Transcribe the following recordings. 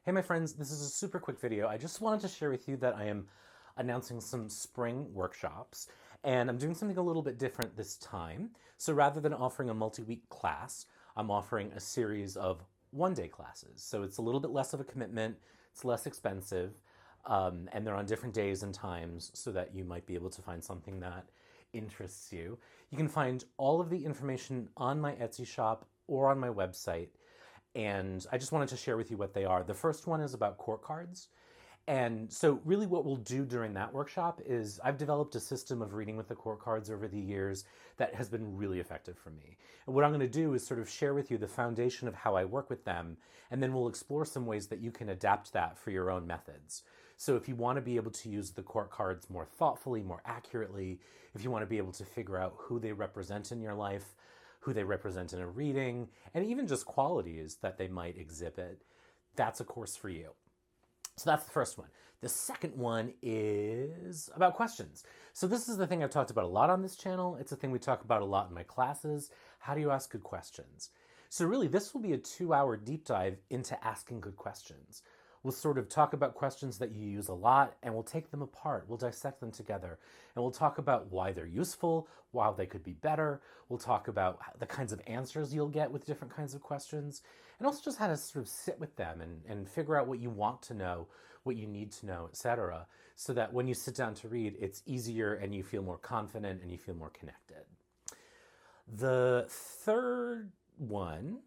Hey my friends, this is a super quick video. I just wanted to share with you that I am announcing some spring workshops, and I'm doing something a little bit different this time. So rather than offering a multi-week class, I'm offering a series of one-day classes. So it's a little bit less of a commitment, it's less expensive, and they're on different days and times so that you might be able to find something that interests you. You can find all of the information on my Etsy shop or on my website. And I just wanted to share with you what they are. The first one is about court cards. And so really what we'll do during that workshop is I've developed a system of reading with the court cards over the years that has been really effective for me. And what I'm going to do is sort of share with you the foundation of how I work with them, and then we'll explore some ways that you can adapt that for your own methods. So if you want to be able to use the court cards more thoughtfully, more accurately, if you want to be able to figure out who they represent in your life, who they represent in a reading, and even just qualities that they might exhibit, that's a course for you. So that's the first one. The second one is about questions. So this is the thing I've talked about a lot on this channel. It's a thing we talk about a lot in my classes. How do you ask good questions? So really, this will be a 2-hour deep dive into asking good questions. We'll sort of talk about questions that you use a lot, and we'll take them apart. We'll dissect them together, and we'll talk about why they're useful, why they could be better. We'll talk about the kinds of answers you'll get with different kinds of questions, and also just how to sort of sit with them and figure out what you want to know, what you need to know, etc., so that when you sit down to read, it's easier and you feel more confident and you feel more connected. The third one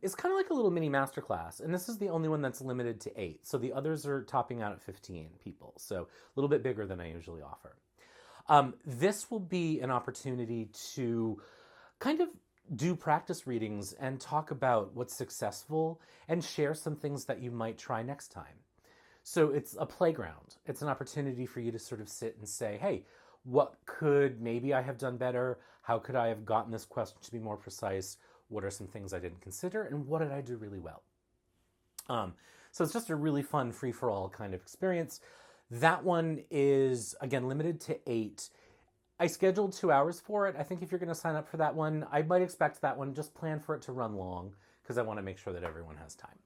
is kind of like a little mini masterclass, and this is the only one that's limited to 8. So the others are topping out at 15 people, so a little bit bigger than I usually offer. This will be an opportunity to kind of do practice readings and talk about what's successful and share some things that you might try next time. So it's a playground. It's an opportunity for you to sort of sit and say, hey, what could maybe I have done better? How could I have gotten this question to be more precise? What are some things I didn't consider? And what did I do really well? So it's just a really fun free-for-all kind of experience. That one is, again, limited to 8. I scheduled 2 hours for it. I think if you're going to sign up for that one, I might expect that one. Just plan for it to run long because I want to make sure that everyone has time.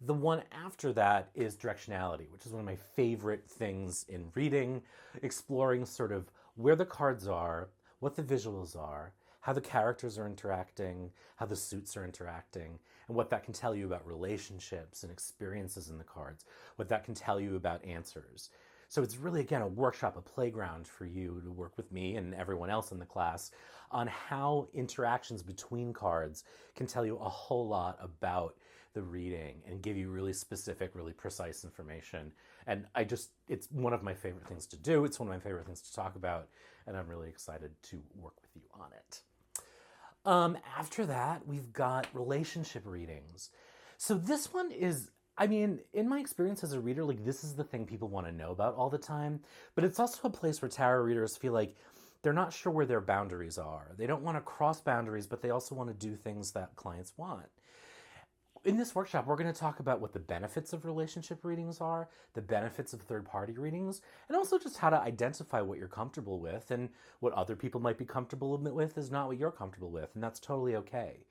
The one after that is Directionality, which is one of my favorite things in reading, exploring sort of where the cards are, what the visuals are, how the characters are interacting, how the suits are interacting, and what that can tell you about relationships and experiences in the cards, what that can tell you about answers. So it's really, again, a workshop, a playground for you to work with me and everyone else in the class on how interactions between cards can tell you a whole lot about the reading and give you really specific, really precise information. And it's one of my favorite things to do. It's one of my favorite things to talk about, and I'm really excited to work with you on it. After that, we've got relationship readings. So this one is, I mean, in my experience as a reader, like this is the thing people want to know about all the time, but it's also a place where tarot readers feel like they're not sure where their boundaries are. They don't want to cross boundaries, but they also want to do things that clients want. In this workshop, we're going to talk about what the benefits of relationship readings are, the benefits of third-party readings, and also just how to identify what you're comfortable with, and what other people might be comfortable with is not what you're comfortable with, and that's totally okay.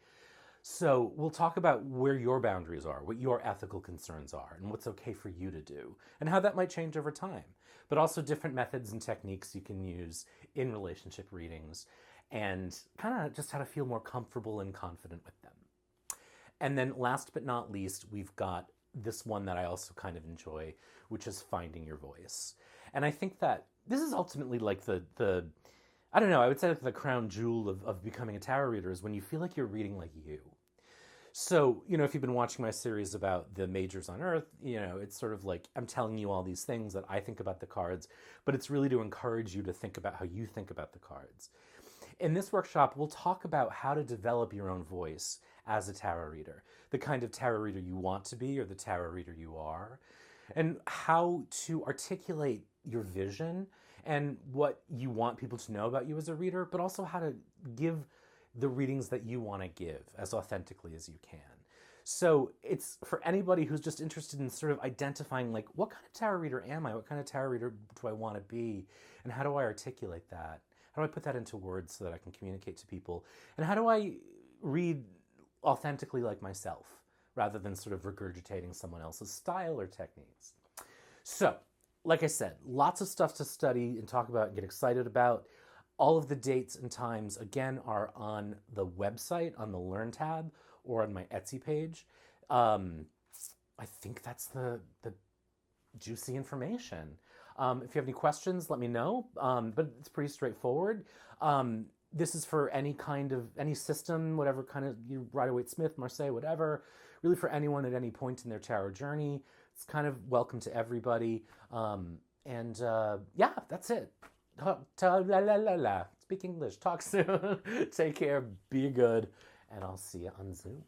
So we'll talk about where your boundaries are, what your ethical concerns are, and what's okay for you to do, and how that might change over time, but also different methods and techniques you can use in relationship readings, and kind of just how to feel more comfortable and confident with them. And then last but not least, we've got this one that I also kind of enjoy, which is finding your voice. And I think that this is ultimately like the I don't know, I would say like the crown jewel of becoming a tarot reader is when you feel like you're reading like you. So, you know, if you've been watching my series about the majors on Earth, you know, it's sort of like I'm telling you all these things that I think about the cards, but it's really to encourage you to think about how you think about the cards. In this workshop, we'll talk about how to develop your own voice as a tarot reader, the kind of tarot reader you want to be or the tarot reader you are, and how to articulate your vision and what you want people to know about you as a reader, but also how to give the readings that you want to give as authentically as you can. So it's for anybody who's just interested in sort of identifying like, what kind of tarot reader am I? What kind of tarot reader do I want to be? And how do I articulate that? How do I put that into words so that I can communicate to people? And how do I read authentically like myself rather than sort of regurgitating someone else's style or techniques. So, like I said, lots of stuff to study and talk about and get excited about. All of the dates and times, again, are on the website, on the Learn tab, or on my Etsy page. I think that's the juicy information. If you have any questions, let me know, but it's pretty straightforward. This is for any system, whatever kind of, Rider-Waite-Smith, Marseille, whatever, really for anyone at any point in their tarot journey. It's kind of welcome to everybody. Yeah, that's it. Speak English. Talk soon. Take care. Be good. And I'll see you on Zoom.